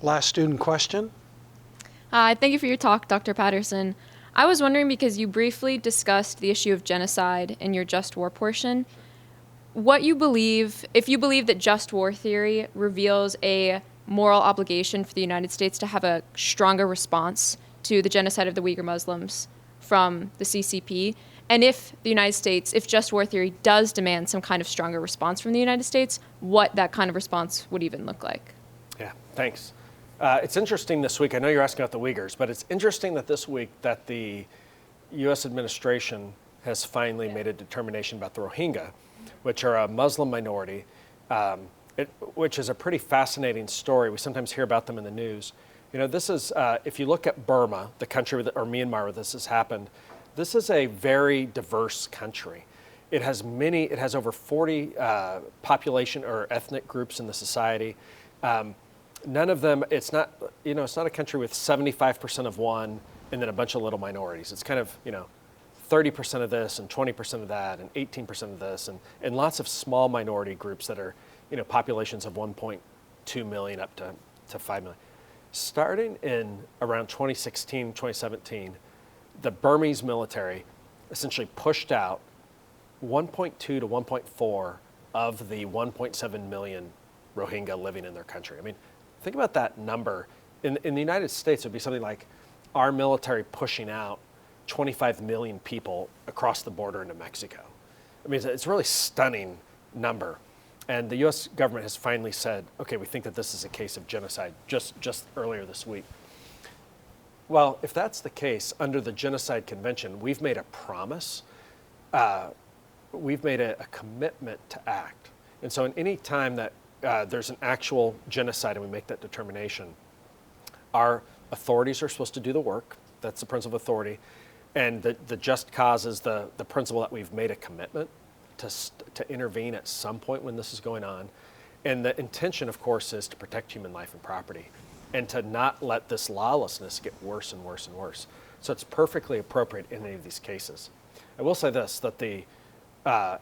last student question. Hi, thank you for your talk, Dr. Patterson. I was wondering, because you briefly discussed the issue of genocide in your just war portion, what you believe, if you believe that just war theory reveals a moral obligation for the United States to have a stronger response to the genocide of the Uyghur Muslims from the CCP, and if the United States, if just war theory does demand some kind of stronger response from the United States, what that kind of response would even look like. Yeah, thanks. It's interesting this week, I know you're asking about the Uyghurs, but it's interesting that this week that the U.S. administration has finally made a determination about the Rohingya, which are a Muslim minority, which is a pretty fascinating story. We sometimes hear about them in the news. You know, this is, if you look at Burma, the country, or Myanmar where this has happened, this is a very diverse country. It has over 40 population or ethnic groups in the society. None of them, it's not a country with 75% of one and then a bunch of little minorities. It's kind of, 30% of this and 20% of that and 18% of this and lots of small minority groups that are, populations of 1.2 million up to 5 million. Starting in around 2016, 2017, the Burmese military essentially pushed out 1.2 to 1.4 of the 1.7 million Rohingya living in their country. I mean, think about that number. In the United States, it would be something like our military pushing out 25 million people across the border into Mexico. I mean, it's a really stunning number. And the U.S. government has finally said, okay, we think that this is a case of genocide, just earlier this week. Well, if that's the case, under the Genocide Convention, we've made a promise, we've made a commitment to act. And so in any time that there's an actual genocide and we make that determination, our authorities are supposed to do the work. That's the principle of authority. And the just cause is the principle that we've made a commitment to intervene at some point when this is going on. And the intention, of course, is to protect human life and property and to not let this lawlessness get worse and worse and worse. So it's perfectly appropriate in any of these cases. I will say this, that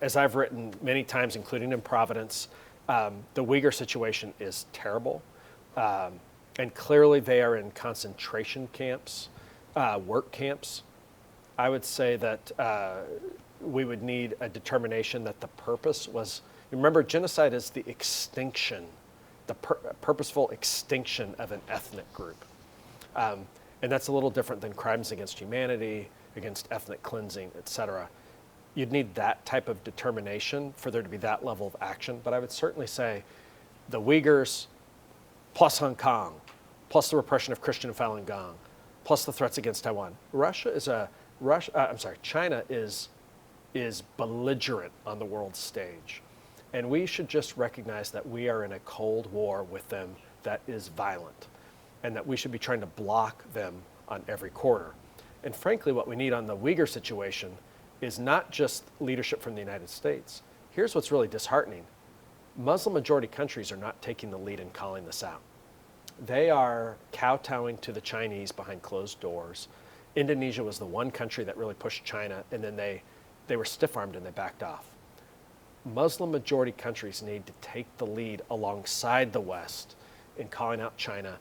as I've written many times, including in Providence, the Uyghur situation is terrible. And clearly they are in concentration camps, work camps. I would say that we would need a determination that the purpose was, remember, genocide is the extinction, the purposeful extinction of an ethnic group. And that's a little different than crimes against humanity, against ethnic cleansing, et cetera. You'd need that type of determination for there to be that level of action. But I would certainly say the Uyghurs, plus Hong Kong, plus the repression of Christian Falun Gong, plus the threats against Taiwan. China is belligerent on the world stage. And we should just recognize that we are in a Cold War with them that is violent, and that we should be trying to block them on every corner. And frankly, what we need on the Uyghur situation is not just leadership from the United States. Here's what's really disheartening. Muslim majority countries are not taking the lead in calling this out. They are kowtowing to the Chinese behind closed doors. Indonesia was the one country that really pushed China, and then they were stiff-armed and they backed off. Muslim majority countries need to take the lead alongside the West in calling out China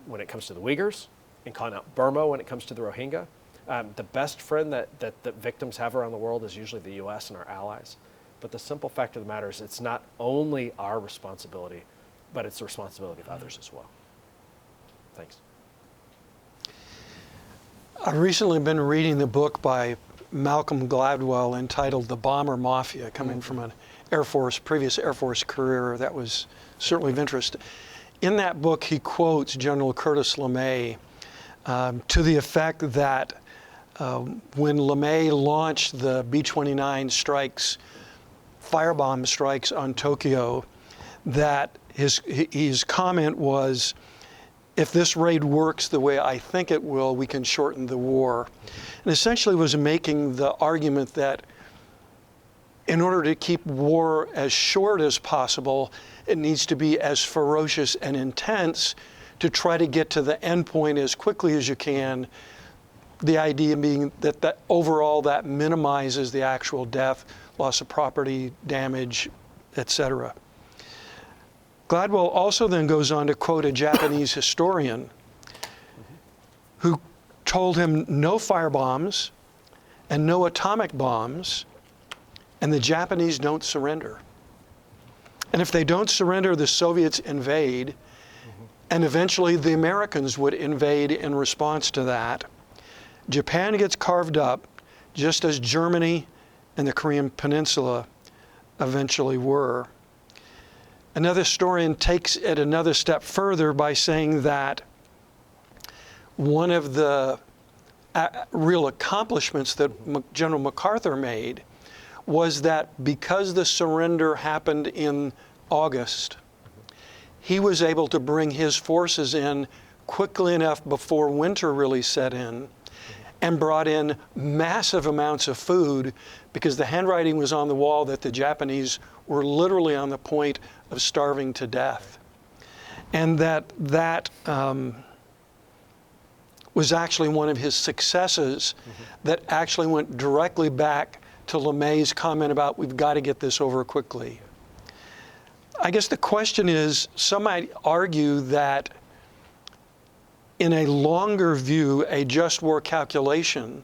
when it comes to the Uyghurs in calling out Burma when it comes to the Rohingya. The best friend that victims have around the world is usually the U.S. and our allies. But the simple fact of the matter is it's not only our responsibility, but it's the responsibility of others as well. Thanks. I've recently been reading the book by Malcolm Gladwell entitled The Bomber Mafia, coming from an previous Air Force career that was certainly of interest. In that book, he quotes General Curtis LeMay to the effect that when LeMay launched the B-29 strikes, firebomb strikes on Tokyo, that his comment was, if this raid works the way I think it will, we can shorten the war. And essentially was making the argument that in order to keep war as short as possible, it needs to be as ferocious and intense to try to get to the end point as quickly as you can. The idea being that overall that minimizes the actual death, loss of property, damage, etc. Gladwell also then goes on to quote a Japanese historian who told him no firebombs and no atomic bombs, and the Japanese don't surrender. And if they don't surrender, the Soviets invade, and eventually the Americans would invade in response to that. Japan gets carved up, just as Germany and the Korean Peninsula eventually were. Another historian takes it another step further by saying that one of the real accomplishments that General MacArthur made was that because the surrender happened in August, he was able to bring his forces in quickly enough before winter really set in, and brought in massive amounts of food, because the handwriting was on the wall that the Japanese were literally on the point of starving to death. And that was actually one of his successes that actually went directly back to LeMay's comment about we've got to get this over quickly. I guess the question is, some might argue that in a longer view, a just war calculation,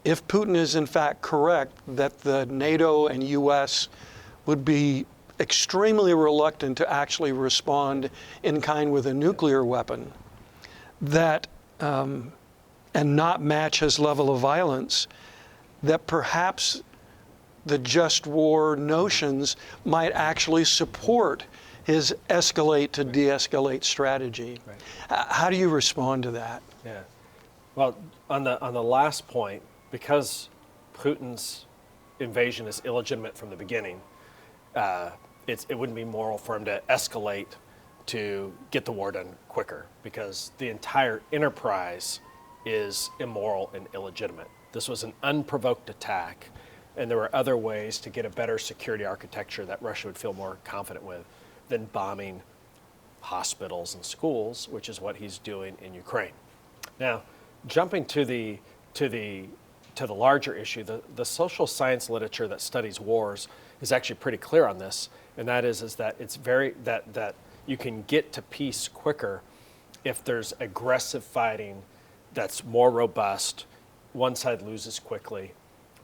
if Putin is in fact correct that the NATO and US would be extremely reluctant to actually respond in kind with a nuclear weapon, that and not match his level of violence, that perhaps the just war notions might actually support his escalate to de-escalate strategy. Right. How do you respond to that? Yeah. Well, on the last point, because Putin's invasion is illegitimate from the beginning, it wouldn't be moral for him to escalate to get the war done quicker, because the entire enterprise is immoral and illegitimate. This was an unprovoked attack, and there were other ways to get a better security architecture that Russia would feel more confident with than bombing hospitals and schools, which is what he's doing in Ukraine. Now, jumping to the larger issue, the social science literature that studies wars is actually pretty clear on this, and that is that it's that you can get to peace quicker if there's aggressive fighting that's more robust, one side loses quickly,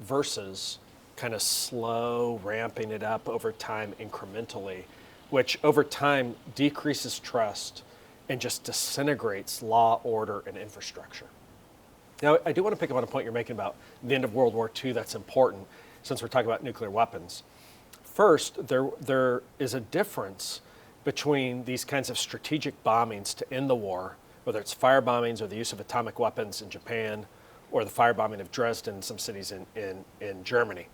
versus kind of slow ramping it up over time incrementally, which over time decreases trust and just disintegrates law, order, and infrastructure. Now, I do want to pick up on a point you're making about the end of World War II that's important, since we're talking about nuclear weapons. First, there is a difference between these kinds of strategic bombings to end the war, whether it's fire bombings or the use of atomic weapons in Japan, or the firebombing of Dresden and some cities in Germany.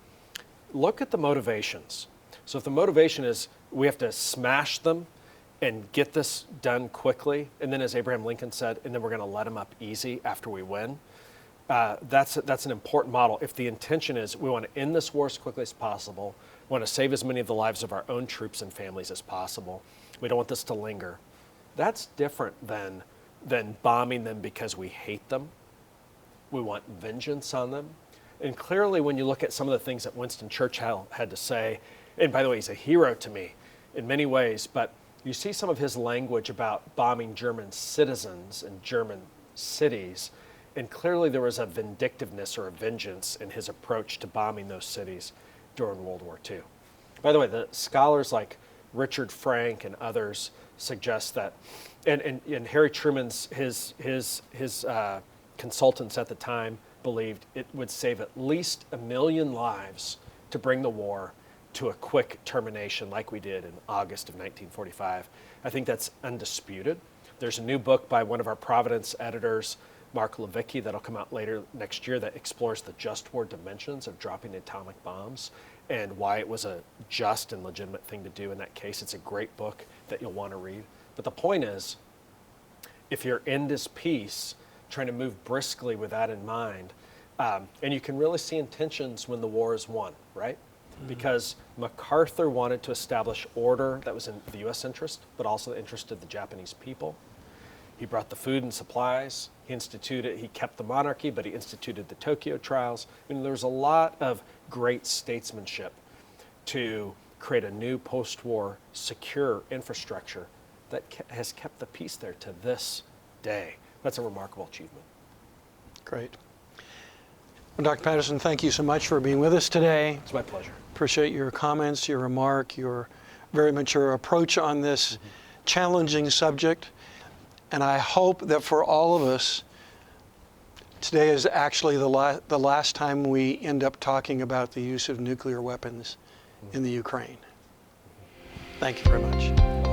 Look at the motivations. So if the motivation is we have to smash them and get this done quickly, and then as Abraham Lincoln said, and then we're going to let them up easy after we win, that's an important model. If the intention is we want to end this war as quickly as possible, we want to save as many of the lives of our own troops and families as possible, we don't want this to linger, that's different than bombing them because we hate them. We want vengeance on them. And clearly when you look at some of the things that Winston Churchill had to say, and by the way, he's a hero to me in many ways, but you see some of his language about bombing German citizens and German cities. And clearly there was a vindictiveness or a vengeance in his approach to bombing those cities during World War II. By the way, the scholars like Richard Frank and others suggest that, and Harry Truman's, his consultants at the time believed it would save at least 1 million lives to bring the war to a quick termination like we did in August of 1945. I think that's undisputed. There's a new book by one of our Providence editors, Mark Levicki, that'll come out later next year that explores the just war dimensions of dropping atomic bombs and why it was a just and legitimate thing to do in that case. It's a great book that you'll want to read. But the point is, if your end is peace, trying to move briskly with that in mind, and you can really see intentions when the war is won, right? Because MacArthur wanted to establish order that was in the U.S. interest, but also the interest of the Japanese people. He brought the food and supplies. He kept the monarchy, but he instituted the Tokyo trials. I mean, there was a lot of great statesmanship to create a new post-war secure infrastructure that has kept the peace there to this day. That's a remarkable achievement. Great. Well, Dr. Patterson, thank you so much for being with us today. It's my pleasure. Appreciate your comments, your remark, your very mature approach on this challenging subject. And I hope that for all of us, today is actually the last time we end up talking about the use of nuclear weapons in the Ukraine. Thank you very much.